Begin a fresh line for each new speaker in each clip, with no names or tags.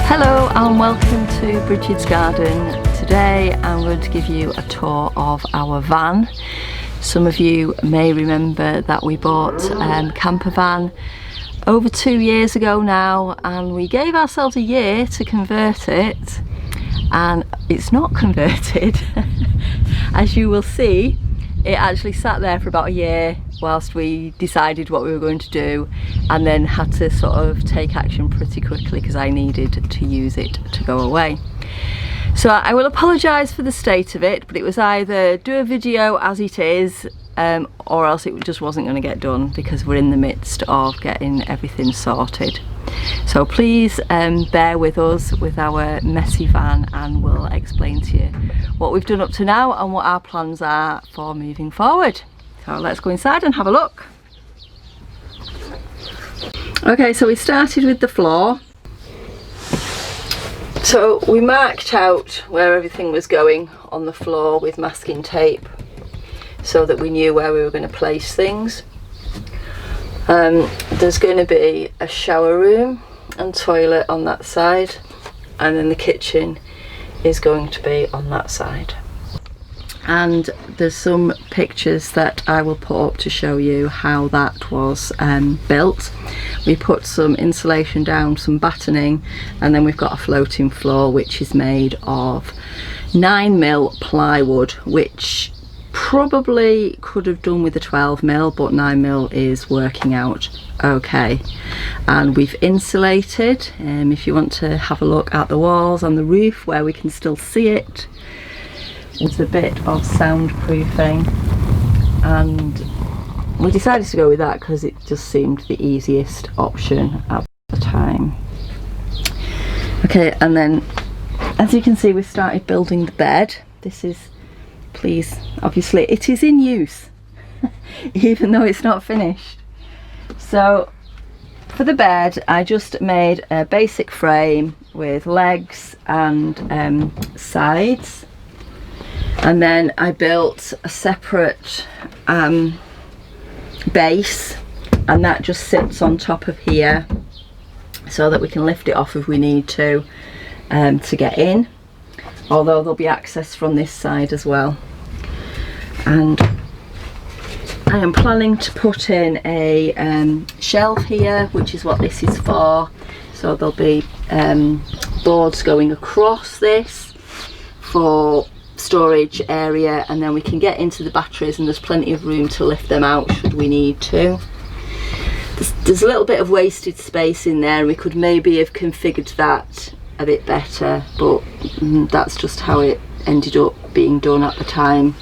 Hello and welcome to Bridget's Garden. Today I'm going to give you a tour of our van. Some of you may remember that we bought a camper van over 2 years ago now, and we gave ourselves a year to convert it, and it's not converted. As you will see, it actually sat there for about a year whilst we decided what we were going to do, and then had to sort of take action pretty quickly because I needed to use it to go away. So I will apologise for the state of it, but it was either do a video as it is or else it just wasn't going to get done because we're in the midst of getting everything sorted. So please bear with us with our messy van, and we'll explain to you what we've done up to now and what our plans are for moving forward. So let's go inside and have a look. Okay, so we started with the floor. So we marked out where everything was going on the floor with masking tape so that we knew where we were going to place things. There's going to be a shower room and toilet on that side, and then the kitchen is going to be on that side. And there's some pictures that I will put up to show you how that was built. We put some insulation down, some battening, and then we've got a floating floor which is made of 9mm plywood, which probably could have done with a 12mm, but 9mm is working out okay. And we've insulated, if you want to have a look at the walls and the roof where we can still see it. It's a bit of soundproofing, and we decided to go with that because it just seemed the easiest option at the time. Okay, and then as you can see, we started building the bed. This is, please, obviously it is in use even though it's not finished. So for the bed I just made a basic frame with legs and sides, and then I built a separate base, and that just sits on top of here so that we can lift it off if we need to get in, although there'll be access from this side as well. And I am planning to put in a shelf here, which is what this is for. So there'll be boards going across this for storage area, and then we can get into the batteries, and there's plenty of room to lift them out should we need to. There's a little bit of wasted space in there, and we could maybe have configured that a bit better, but that's just how it ended up being done at the time.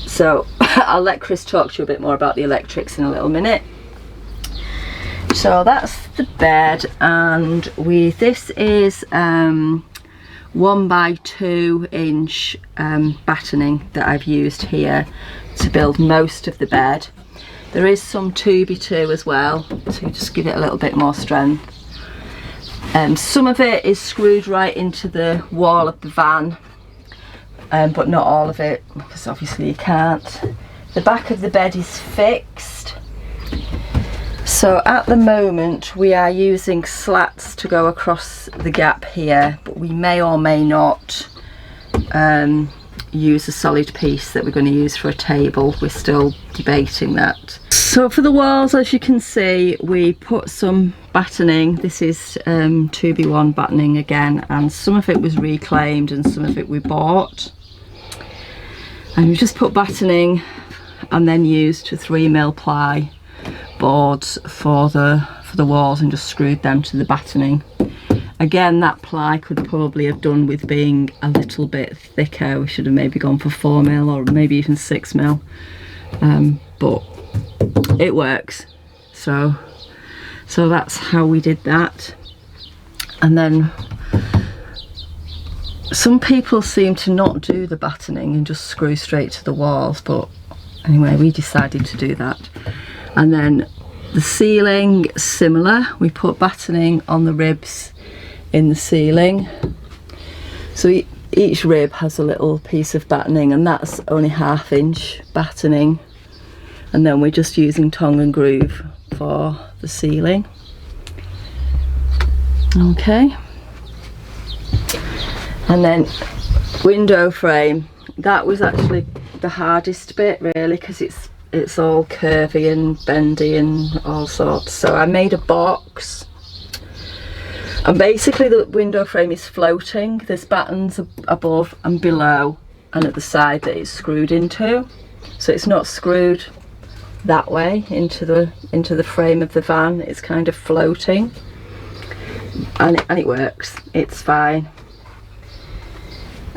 So I'll let Chris talk to you a bit more about the electrics in a little minute. So that's the bed, and this is 1x2 inch battening that I've used here to build most of the bed. There is some 2x2 as well to just give it a little bit more strength. Some of it is screwed right into the wall of the van, but not all of it, because obviously you can't. The back of the bed is fixed. So at the moment we are using slats to go across the gap here, but we may or may not use a solid piece that we're going to use for a table. We're still debating that. So for the walls, as you can see, we put some battening. This is 2x1 battening again, and some of it was reclaimed and some of it we bought. And we just put battening and then used 3mm ply boards for the walls and just screwed them to the battening. Again, that ply could probably have done with being a little bit thicker. We should have maybe gone for 4mm or maybe even 6mm, but it works. So that's how we did that. And then some people seem to not do the battening and just screw straight to the walls, but anyway, we decided to do that. And then the ceiling, similar, we put battening on the ribs in the ceiling. So each rib has a little piece of battening, and that's only 1/2 inch battening, and then we're just using tongue and groove for the ceiling. Okay, And then window frame, that was actually the hardest bit really, because it's all curvy and bendy and all sorts. So I made a box, and basically the window frame is floating. There's battens above and below and at the side that it's screwed into, so it's not screwed that way into the frame of the van. It's kind of floating, and it works. It's fine.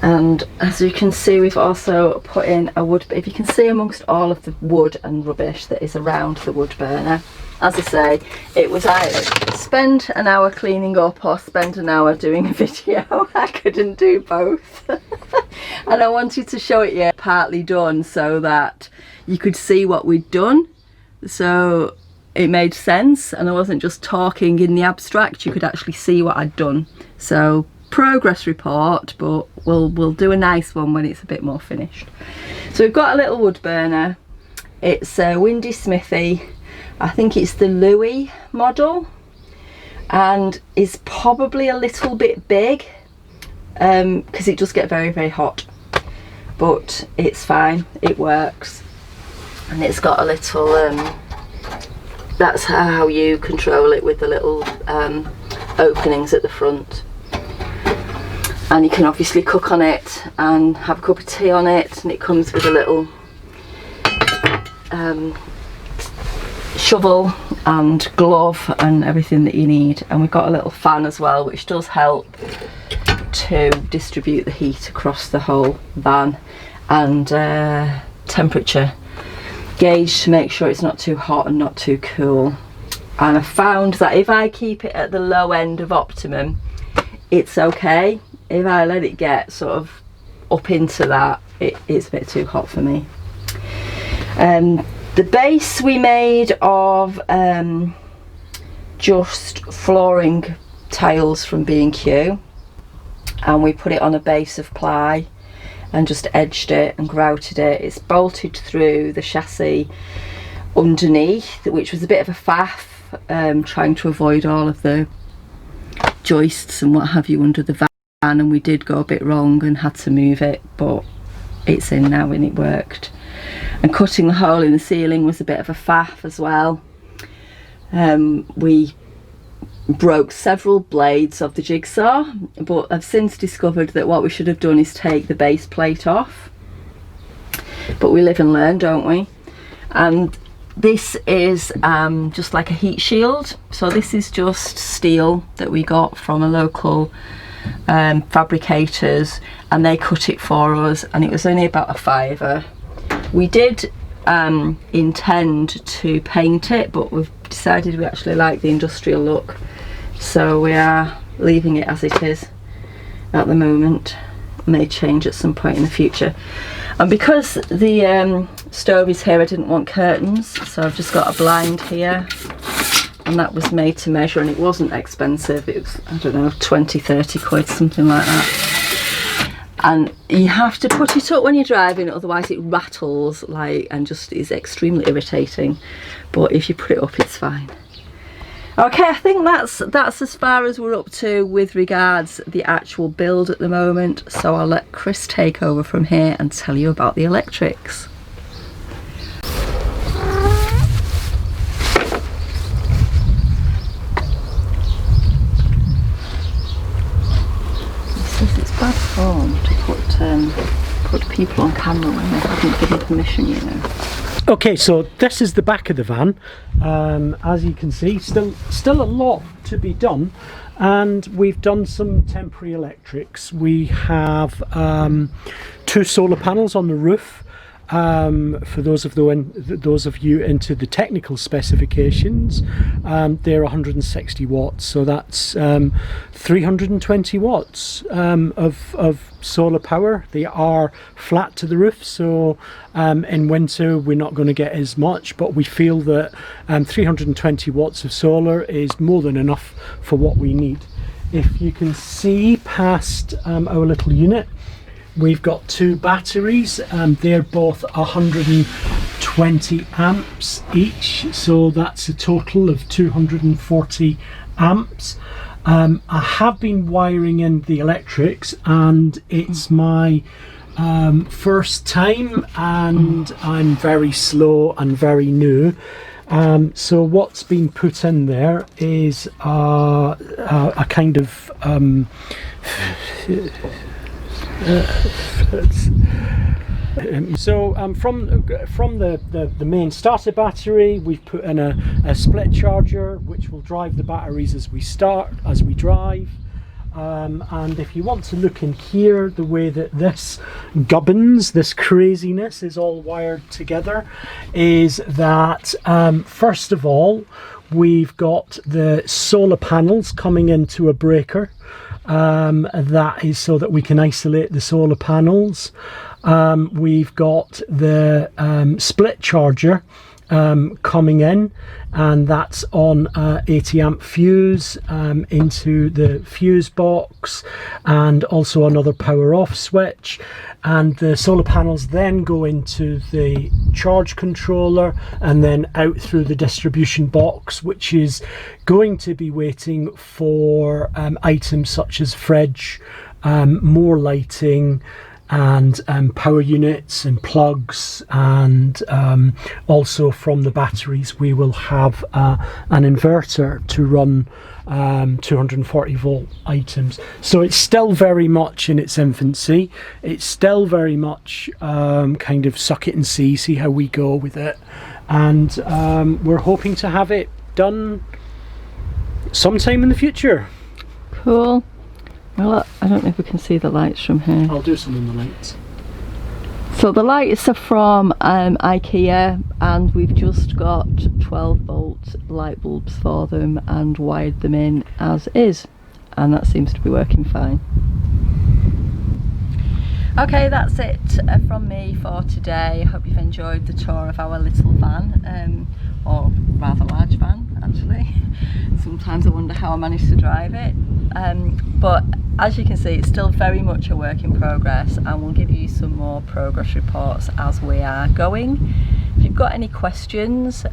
And as you can see, we've also put in a wood, if you can see amongst all of the wood and rubbish that is around the wood burner, as I say, it was either spend an hour cleaning up or spend an hour doing a video. I couldn't do both. And I wanted to show it you partly done so that you could see what we'd done, so it made sense and I wasn't just talking in the abstract. You could actually see what I'd done. So progress report, but we'll do a nice one when it's a bit more finished. So we've got a little wood burner. It's a Windy Smithy. I think it's the Louis model, and is probably a little bit big because it does get very, very hot, but it's fine, it works. And it's got a little that's how you control it, with the little openings at the front. And you can obviously cook on it and have a cup of tea on it, and it comes with a little shovel and glove and everything that you need. And we've got a little fan as well, which does help to distribute the heat across the whole van, and temperature gauge to make sure it's not too hot and not too cool. And I found that if I keep it at the low end of optimum, it's okay. If I let it get sort of up into that, it's a bit too hot for me. The base we made of just flooring tiles from B&Q, and we put it on a base of ply and just edged it and grouted it. It's bolted through the chassis underneath, which was a bit of a faff, trying to avoid all of the joists and what have you under the van, and we did go a bit wrong and had to move it, but it's in now and it worked. And cutting the hole in the ceiling was a bit of a faff as well. We broke several blades of the jigsaw, but I've since discovered that what we should have done is take the base plate off. But we live and learn, don't we? And this is just like a heat shield. So this is just steel that we got from a local fabricators, and they cut it for us, and it was only about a £5. We did intend to paint it, but we've decided we actually like the industrial look, so we are leaving it as it is at the moment. May change at some point in the future. And because the stove is here, I didn't want curtains, so I've just got a blind here, and that was made to measure, and it wasn't expensive. It was, I don't know, 20-30 quid, something like that. And you have to put it up when you're driving, otherwise it rattles like, and just is extremely irritating. But if you put it up, it's fine. Okay, I think that's as far as we're up to with regards the actual build at the moment. So I'll let Chris take over from here and tell you about the electrics. Bad form to put people on camera when they haven't given permission, you know.
Okay, so this is the back of the van. As you can see, still a lot to be done, and we've done some temporary electrics. We have 2 solar panels on the roof. For those of you into the technical specifications, they're 160 watts, so that's 320 watts of solar power. They are flat to the roof, so in winter we're not going to get as much, but we feel that 320 watts of solar is more than enough for what we need. If you can see past our little unit, we've got 2 batteries, they're both 120 amps each, so that's a total of 240 amps. I have been wiring in the electrics, and it's my first time, and I'm very slow and very new. So what's been put in there is a kind of from the main starter battery, we've put in a split charger which will drive the batteries as we drive. And if you want to look in here, the way that this gubbins, this craziness is all wired together, is that first of all, we've got the solar panels coming into a breaker. That is so that we can isolate the solar panels. We've got the split charger coming in, and that's on 80 amp fuse into the fuse box, and also another power off switch. And the solar panels then go into the charge controller and then out through the distribution box, which is going to be waiting for items such as fridge, more lighting, and power units and plugs, and also from the batteries we will have an inverter to run 240 volt items. So it's still very much in its infancy. It's still very much kind of suck it and see how we go with it, and we're hoping to have it done sometime in the future.
Cool. Well, I don't know if we can see the lights from here.
I'll do some on the lights.
So the lights are from IKEA, and we've just got 12 volt light bulbs for them and wired them in as is, and that seems to be working fine. Okay, that's it from me for today. I hope you've enjoyed the tour of our little van, or rather large van actually. Sometimes I wonder how I managed to drive it, but as you can see, it's still very much a work in progress, and we'll give you some more progress reports as we are going. If you've got any questions,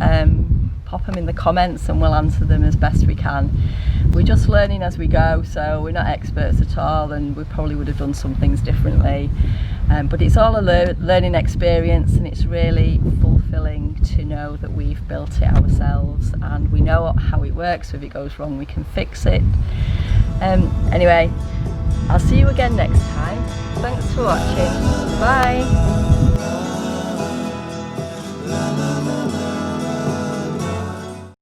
pop them in the comments and we'll answer them as best we can. We're just learning as we go, so we're not experts at all, and we probably would have done some things differently, but it's all a learning experience, and it's really fulfilling to know that we've built it ourselves and we know how it works, so if it goes wrong we can fix it. Anyway, I'll see you again next time. Thanks for watching. Bye.